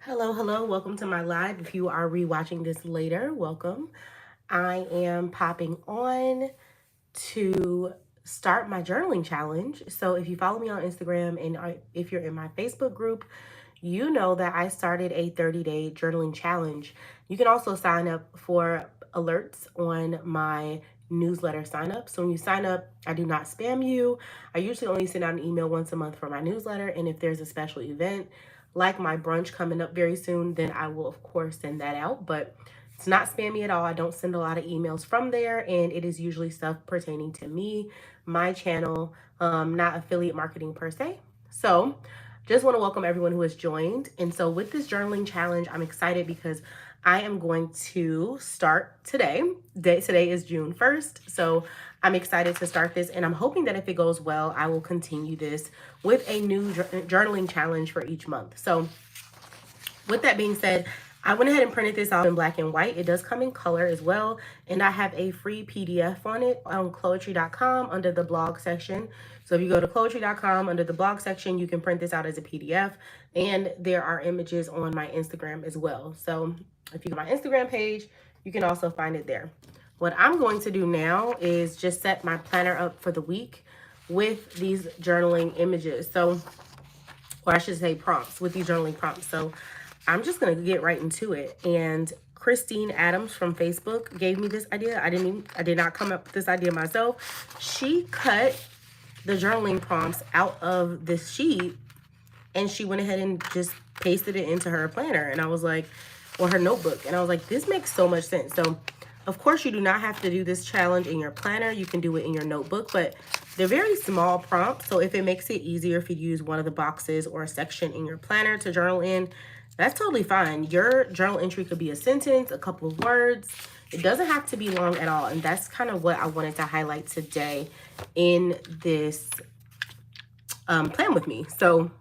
Hello, welcome to my live. If you are rewatching this later, welcome. I am popping on to start my journaling challenge. So if you follow me on Instagram and if you're in my Facebook group, you know that I started a 30-day journaling challenge. You can also sign up for alerts on my newsletter sign up. So when you sign up, I do not spam you. I usually only send out an email once a month for my newsletter. And if there's a special event like my brunch coming up very soon, then I will, of course, send that out. But it's not spammy at all. I don't send a lot of emails from there, and it is usually stuff pertaining to me, my channel, not affiliate marketing per se. So just want to welcome everyone who has joined. And so with this journaling challenge, I'm excited because I am going to start today. Today is June 1st. So I'm excited to start this, and I'm hoping that if it goes well, I will continue this with a new journaling challenge for each month. So with that being said, I went ahead and printed this out in black and white. It does come in color as well. And I have a free PDF on it on Chloetry.com under the blog section. So if you go to Chloetry.com under the blog section, you can print this out as a PDF. And there are images on my Instagram as well. So if you go to my Instagram page, you can also find it there. What I'm going to do now is just set my planner up for the week with these journaling images. So, or I should say prompts, with these journaling prompts. So I'm just going to get right into it. And Christine Adams from Facebook gave me this idea. I did not come up with this idea myself. She cut the journaling prompts out of this sheet and she went ahead and just pasted it into her planner. And I was like, or her notebook. And I was like, this makes so much sense. So of course you do not have to do this challenge in your planner. You can do it in your notebook, but they're very small prompts. So if it makes it easier, if you use one of the boxes or a section in your planner to journal in, that's totally fine. Your journal entry could be a sentence, a couple of words. It doesn't have to be long at all. And that's kind of what I wanted to highlight today in this plan with me. So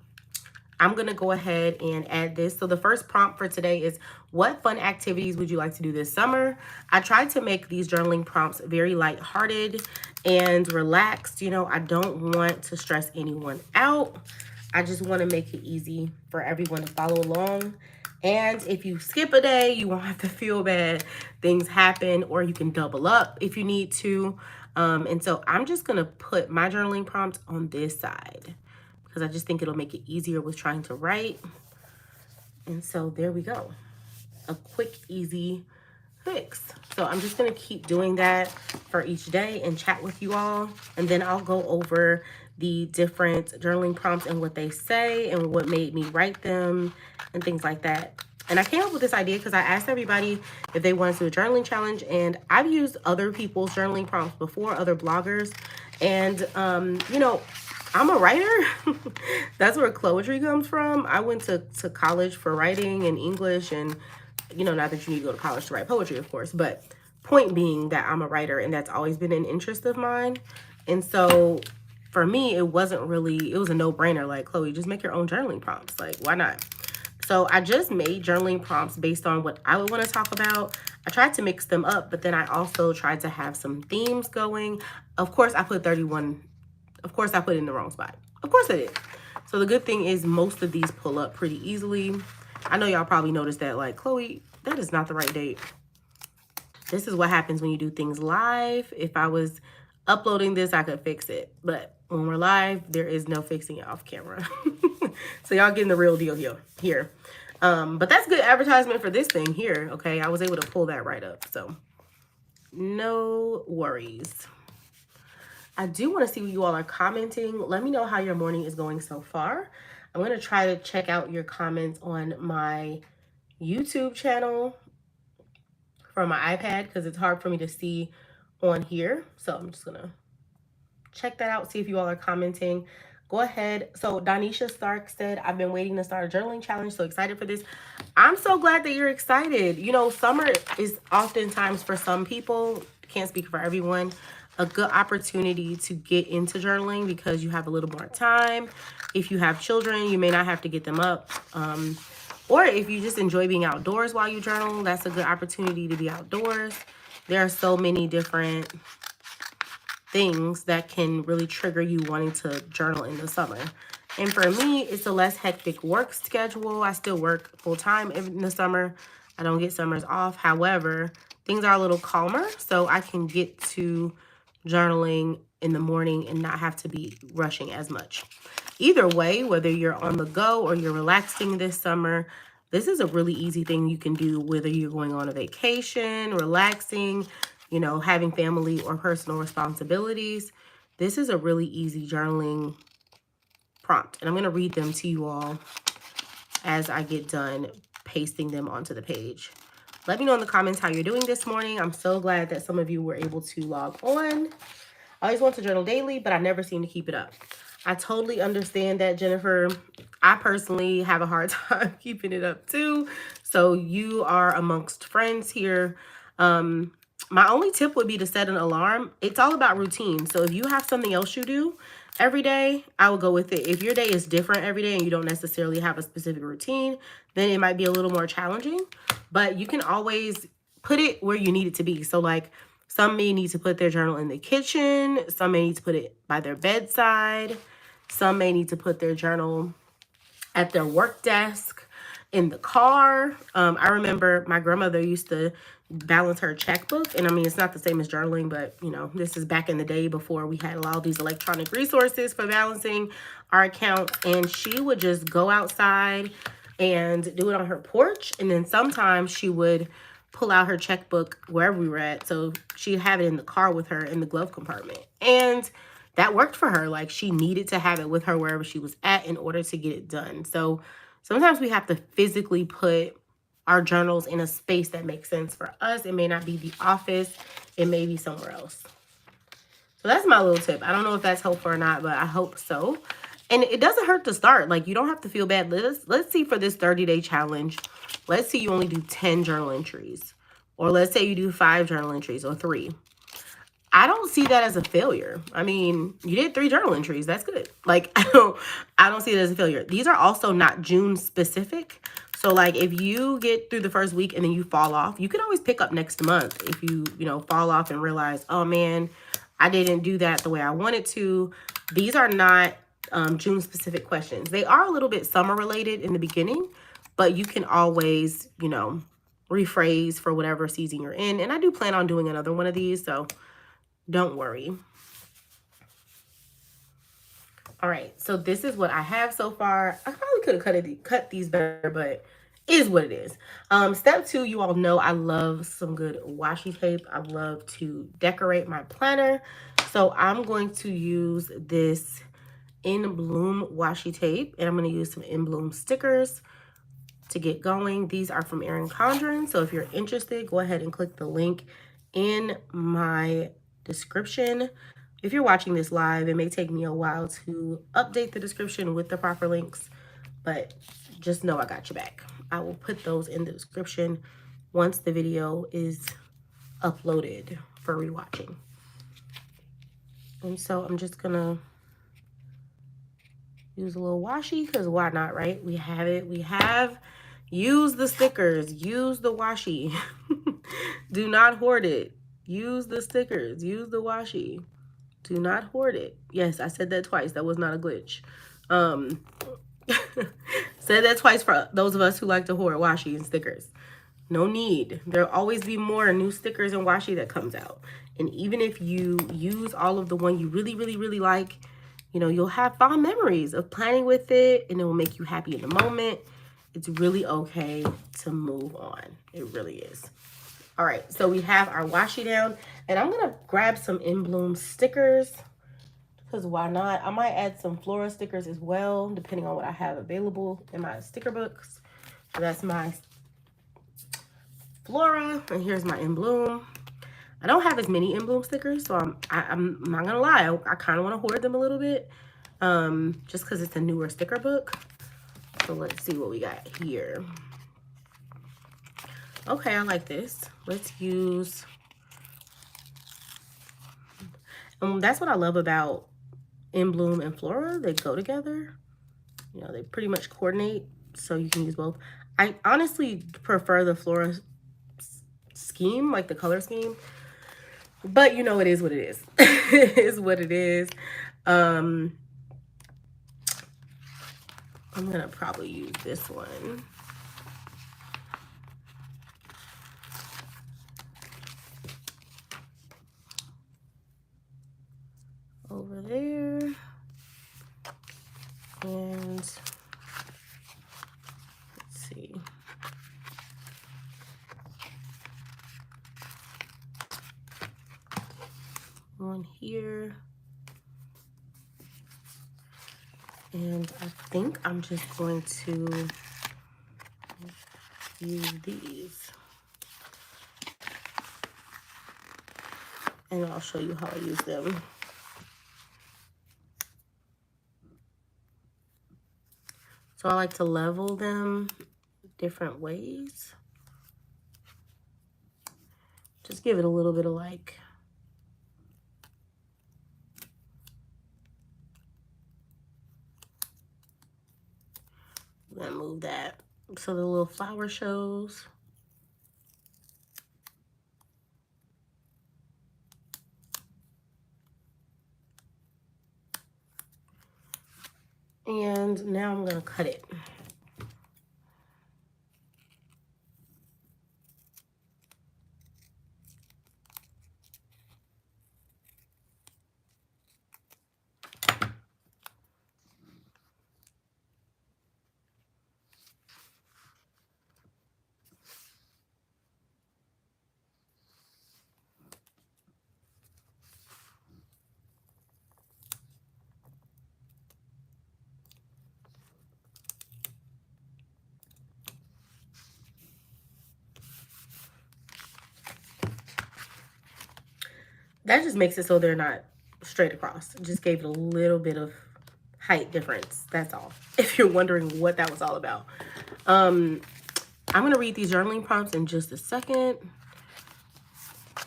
I'm going to go ahead and add this. So the first prompt for today is, what fun activities would you like to do this summer? I tried to make these journaling prompts very lighthearted and relaxed. You know, I don't want to stress anyone out. I just want to make it easy for everyone to follow along. And if you skip a day, you won't have to feel bad. Things happen, or you can double up if you need to. And so I'm just going to put my journaling prompt on this side, because I just think it'll make it easier with trying to write. And so there we go. A quick, easy fix. So I'm just going to keep doing that for each day and chat with you all. And then I'll go over the different journaling prompts and what they say and what made me write them and things like that. And I came up with this idea because I asked everybody if they wanted to do a journaling challenge. And I've used other people's journaling prompts before, other bloggers. And, you know, I'm a writer. That's where Chloetry comes from. I went to college for writing and English, and, you know, not that you need to go to college to write poetry, of course, but point being that I'm a writer, and that's always been an interest of mine. And so for me, it was a no-brainer. Like, Chloe, just make your own journaling prompts. Like, why not? So I just made journaling prompts based on what I would want to talk about. I tried to mix them up, but then I also tried to have some themes going. Of course, I put 31. Of course, I put it in the wrong spot. Of course I did. So the good thing is most of these pull up pretty easily. I know y'all probably noticed that, like, Chloe, that is not the right date. This is what happens when you do things live. If I was uploading this, I could fix it. But when we're live, there is no fixing it off camera. So y'all getting the real deal here. But that's good advertisement for this thing here, okay? I was able to pull that right up, so no worries. I do want to see what you all are commenting. Let me know how your morning is going so far. I'm going to try to check out your comments on my YouTube channel from my iPad, because it's hard for me to see on here. So I'm just going to check that out, see if you all are commenting. Go ahead. So Donisha Stark said, I've been waiting to start a journaling challenge. So excited for this. I'm so glad that you're excited. You know, summer is oftentimes, for some people, can't speak for everyone, a good opportunity to get into journaling because you have a little more time. If you have children, you may not have to get them up. Or if you just enjoy being outdoors while you journal, that's a good opportunity to be outdoors. There are so many different things that can really trigger you wanting to journal in the summer. And for me, it's a less hectic work schedule. I still work full time in the summer. I don't get summers off. However, things are a little calmer, so I can get to journaling in the morning and not have to be rushing as much. Either way, whether you're on the go or you're relaxing this summer, this is a really easy thing you can do, whether you're going on a vacation, relaxing, you know, having family or personal responsibilities. This is a really easy journaling prompt. And I'm going to read them to you all as I get done pasting them onto the page. Let me know in the comments how you're doing this morning. I'm so glad that some of you were able to log on. I always want to journal daily, but I never seem to keep it up. I totally understand that, Jennifer. I personally have a hard time keeping it up too. So you are amongst friends here. My only tip would be to set an alarm. It's all about routine. So if you have something else you do every day, I would go with it. If your day is different every day and you don't necessarily have a specific routine, then it might be a little more challenging. But you can always put it where you need it to be. So like, some may need to put their journal in the kitchen. Some may need to put it by their bedside. Some may need to put their journal at their work desk, in the car. I remember my grandmother used to balance her checkbook. And I mean, it's not the same as journaling, but you know, this is back in the day before we had a lot of these electronic resources for balancing our account. And she would just go outside and do it on her porch. And then sometimes she would pull out her checkbook wherever we were at. So she'd have it in the car with her in the glove compartment. And that worked for her. Like, she needed to have it with her wherever she was at in order to get it done. So sometimes we have to physically put our journals in a space that makes sense for us. It may not be the office. It may be somewhere else. So that's my little tip. I don't know if that's helpful or not, but I hope so. And it doesn't hurt to start. Like, you don't have to feel bad. Let's see, for this 30-day challenge, let's say you only do 10 journal entries. Or let's say you do 5 journal entries or 3. I don't see that as a failure. I mean, you did 3 journal entries. That's good. Like, I don't see it as a failure. These are also not June specific. So like, if you get through the first week and then you fall off, you can always pick up next month. If you know, fall off and realize, oh man, I didn't do that the way I wanted to. These are not June specific questions. They are a little bit summer related in the beginning, but you can always, you know, rephrase for whatever season you're in. And I do plan on doing another one of these, so don't worry. All right, so this is what I have so far. I probably could have cut these better, but it is what it is. Step 2, you all know I love some good washi tape. I love to decorate my planner. So I'm going to use this In Bloom washi tape, and I'm going to use some In Bloom stickers to get going. These are from Erin Condren. So if you're interested, go ahead and click the link in my description. If you're watching this live, it may take me a while to update the description with the proper links, but just know I got your back. I will put those in the description once the video is uploaded for rewatching. And so I'm just gonna use a little washi, because why not, right? We have it. We have. Use the stickers. Use the washi. Do not hoard it. Use the stickers. Use the washi. Do not hoard it. Yes, I said that twice. That was not a glitch. Said that twice for those of us who like to hoard washi and stickers. No need. There'll always be more new stickers and washi that comes out. And even if you use all of the one you really, really, really like, you know, you'll have fond memories of planning with it, and it will make you happy in the moment. It's really okay to move on. It really is. All right, so we have our washi down, and I'm gonna grab some In Bloom stickers, because why not? I might add some flora stickers as well, depending on what I have available in my sticker books. So that's my flora, and here's my In Bloom. I don't have as many In Bloom stickers, so I'm not gonna lie, I kind of want to hoard them a little bit, just because it's a newer sticker book. So let's see what we got here. Okay, I like this. Let's use, and that's what I love about In Bloom and Flora. They go together. You know, they pretty much coordinate, so you can use both. I honestly prefer the Flora scheme, like the color scheme. But you know, it is what it is. It is what it is. I'm gonna probably use this one. Over there. And let's see. One here. And I think I'm just going to use these. And I'll show you how I use them. So I like to level them different ways. Just give it a little bit of like I'm gonna move that so the little flower shows. And now I'm gonna cut it. That just makes it so they're not straight across. It just gave it a little bit of height difference. That's all. If you're wondering what that was all about. I'm going to read these journaling prompts in just a second. I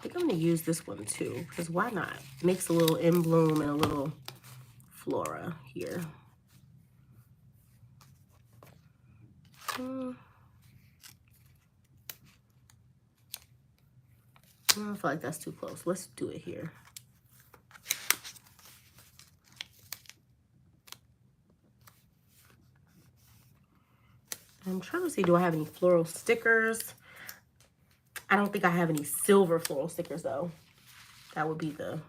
think I'm going to use this one too, because why not? Makes a little in bloom and a little flora here. I don't feel like that's too close. Let's do it here. I'm trying to see, do I have any floral stickers? I don't think I have any silver floral stickers though. That would be the,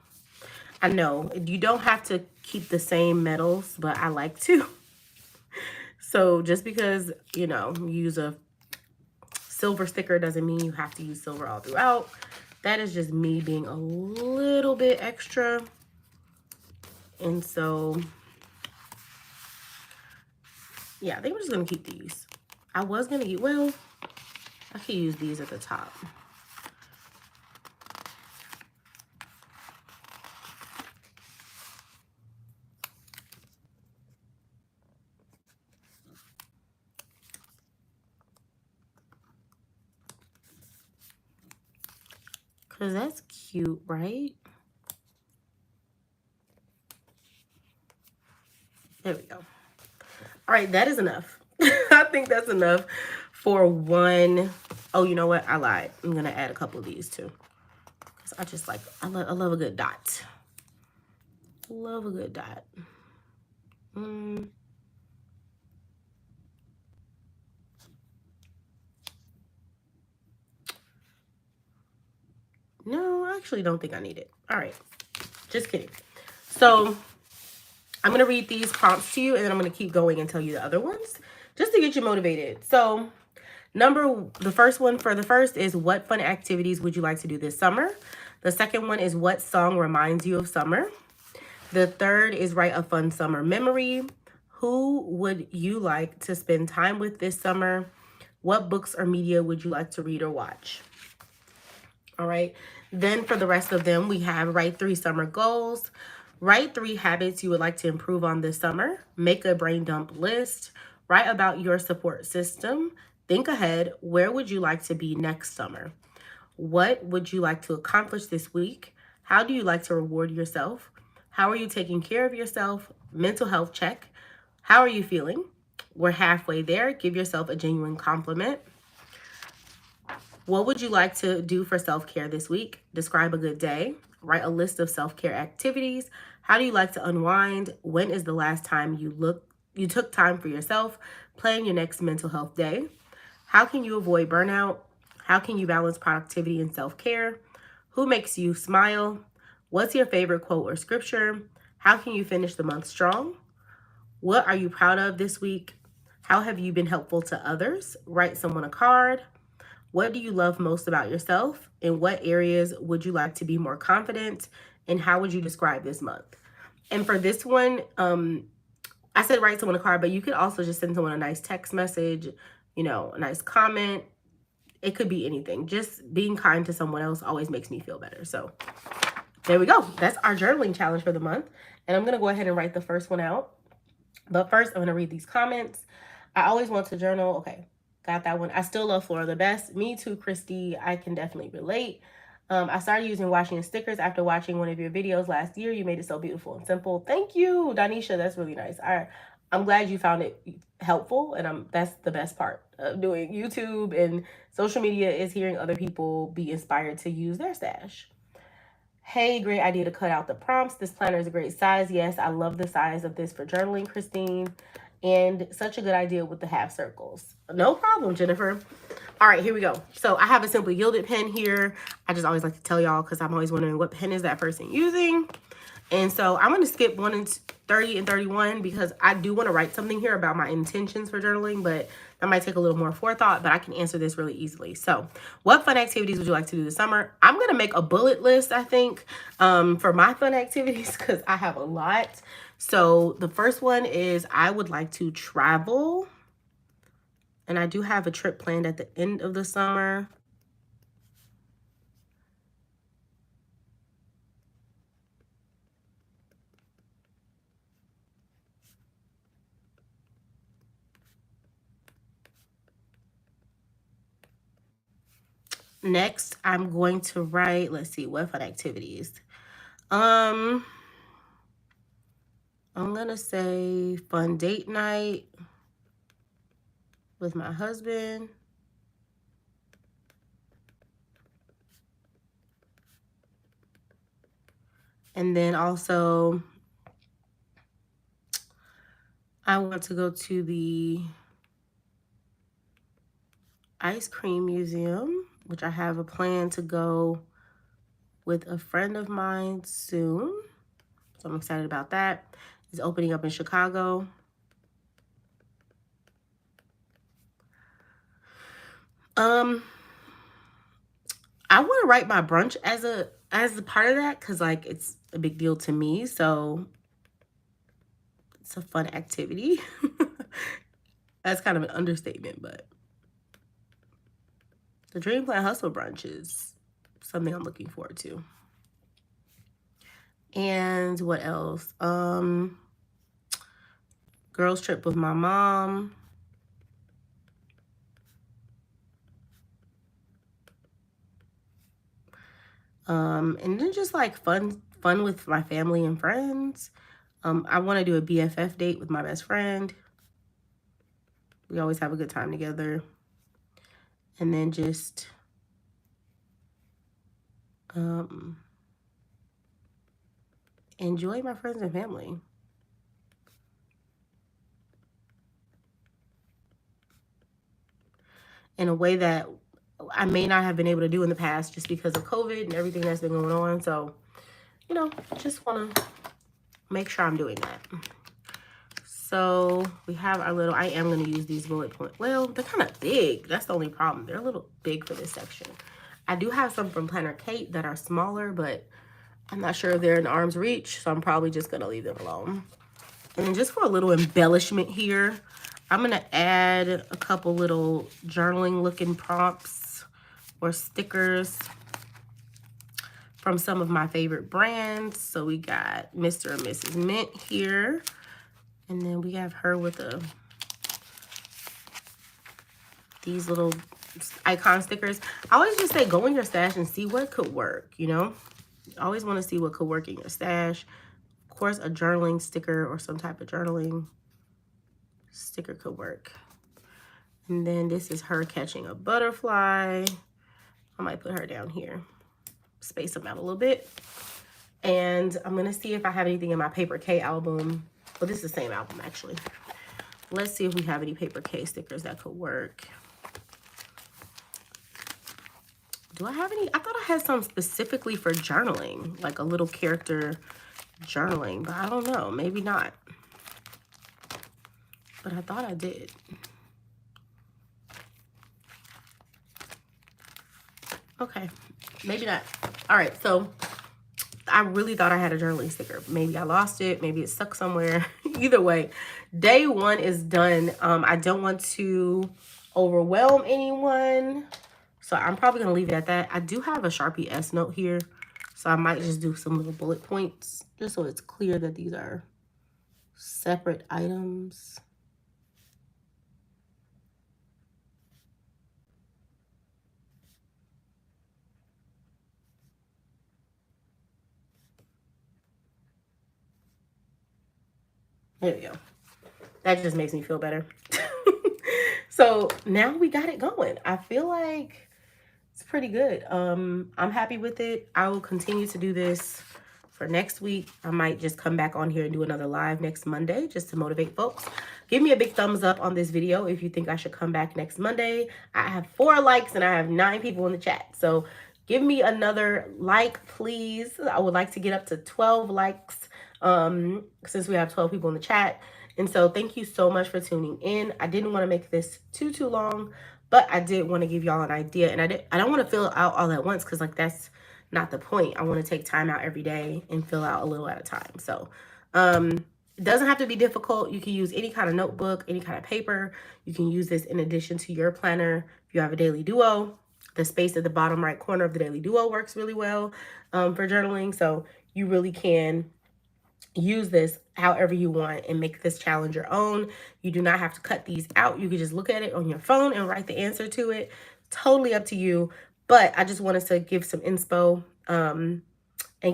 I know you don't have to keep the same metals, but I like to. So just because, you know, you use a silver sticker doesn't mean you have to use silver all throughout. That is just me being a little bit extra. And so, yeah, I think we're just going to keep these. I was going to get, well, I could use these at the top. Because that's cute, right? There we go. All right, that is enough. I think that's enough for one. Oh, you know what? I lied. I'm going to add a couple of these too. Because I just like, I love a good dot. Love a good dot. No, I actually don't think I need it. All right. Just kidding. So I'm going to read these prompts to you, and then I'm going to keep going and tell you the other ones just to get you motivated. So the first one for the first is, what fun activities would you like to do this summer? The second one is, what song reminds you of summer? The third is, write a fun summer memory. Who would you like to spend time with this summer? What books or media would you like to read or watch? All right. Then for the rest of them, we have write 3 summer goals. Write 3 habits you would like to improve on this summer. Make a brain dump list. Write about your support system. Think ahead. Where would you like to be next summer? What would you like to accomplish this week? How do you like to reward yourself? How are you taking care of yourself? Mental health check. How are you feeling? We're halfway there. Give yourself a genuine compliment. What would you like to do for self-care this week? Describe a good day. Write a list of self-care activities. How do you like to unwind? When is the last time you took time for yourself? Plan your next mental health day. How can you avoid burnout? How can you balance productivity and self-care? Who makes you smile? What's your favorite quote or scripture? How can you finish the month strong? What are you proud of this week? How have you been helpful to others? Write someone a card. What do you love most about yourself? In what areas would you like to be more confident? And how would you describe this month? And for this one, I said write someone a card, but you could also just send someone a nice text message, a nice comment. It could be anything. Just being kind to someone else always makes me feel better. So there we go. That's our journaling challenge for the month. And I'm going to go ahead and write the first one out. But first, I'm going to read these comments. I always want to journal. Okay, got that one. I still love Flora the best. Me too, Christy. I can definitely relate. I started using washi and stickers after watching one of your videos last year. You made it so beautiful and simple. Thank you, Danisha. That's really nice. I'm glad you found it helpful, and that's the best part of doing YouTube and social media is hearing other people be inspired to use their stash. Hey, great idea to cut out the prompts. This planner is a great size. Yes, I love the size of this for journaling, Christine. And such a good idea with the half circles. No problem, Jennifer. All right, here we go. So I have a Simply Gilded pen here. I just always like to tell y'all because I'm always wondering what pen is that person using. And so I'm going to skip 1 and 30 and 31 because I do want to write something here about my intentions for journaling, but that might take a little more forethought, but I can answer this really easily. So what fun activities would you like to do this summer? I'm going to make a bullet list, I think, for my fun activities because I have a lot. So the first one is I would like to travel. And I do have a trip planned at the end of the summer. Next, I'm going to write, let's see, what fun activities? I'm going to say fun date night with my husband. And then also, I want to go to the ice cream museum, which I have a plan to go with a friend of mine soon. So I'm excited about that. It's opening up in Chicago. I want to write my brunch as a part of that because like it's a big deal to me. So it's a fun activity. That's kind of an understatement, but the Dream Plan Hustle brunch is something I'm looking forward to. And what else? Girls trip with my mom. And then just like fun with my family and friends. I want to do a BFF date with my best friend. We always have a good time together. And then just enjoy my friends and family. In a way that I may not have been able to do in the past just because of COVID and everything that's been going on. So, just want to make sure I'm doing that. So we have our little, I am going to use these bullet points. Well, they're kind of big. That's the only problem. They're a little big for this section. I do have some from Planner Kate that are smaller, but I'm not sure if they're in arm's reach. So I'm probably just going to leave them alone. And then just for a little embellishment here, I'm going to add a couple little journaling looking prompts or stickers from some of my favorite brands. So we got Mr. and Mrs. Mint here. And then we have her with these little icon stickers. I always just say go in your stash and see what could work, I always want to see what could work in your stash. Of course, a journaling sticker or some type of journaling sticker could work. And then this is her catching a butterfly. I might put her down here, space them out a little bit. And I'm going to see if I have anything in my Paper K album. Well, this is the same album, actually. Let's see if we have any Paper K stickers that could work. Do I have any? I thought I had some specifically for journaling, like a little character journaling, but I don't know. Maybe not. But I thought I did. Okay, maybe not. All right, so I really thought I had a journaling sticker. Maybe I lost it. Maybe it's stuck somewhere. Either way, day one is done. I don't want to overwhelm anyone, so I'm probably going to leave it at that. I do have a Sharpie S note here, so I might just do some little bullet points just so it's clear that these are separate items. There we go. That just makes me feel better. So now we got it going. I feel like it's pretty good. I'm happy with it. I will continue to do this for next week. I might just come back on here and do another live next Monday just to motivate folks. Give me a big thumbs up on this video if you think I should come back next Monday. I have 4 likes and I have 9 people in the chat. So give me another like, please. I would like to get up to 12 likes since we have 12 people in the chat. And so thank you so much for tuning in. I didn't want to make this too long, but I did want to give y'all an idea. And I don't want to fill out all at once because like that's not the point. I want to take time out every day and fill out a little at a time. So it doesn't have to be difficult. You can use any kind of notebook, any kind of paper. You can use this in addition to your planner. If you have a daily duo, the space at the bottom right corner of the daily duo works really well for journaling. So you really can use this however you want and make this challenge your own. You do not have to cut these out. You can just look at it on your phone and write the answer to it. Totally up to you. But I just wanted to give some inspo and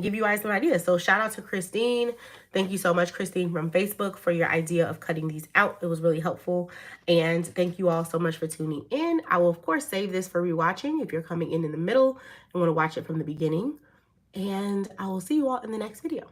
give you guys some ideas. So shout out to Christine. Thank you so much, Christine from Facebook, for your idea of cutting these out. It was really helpful. And thank you all so much for tuning in. I will, of course, save this for rewatching if you're coming in the middle and want to watch it from the beginning. And I will see you all in the next video.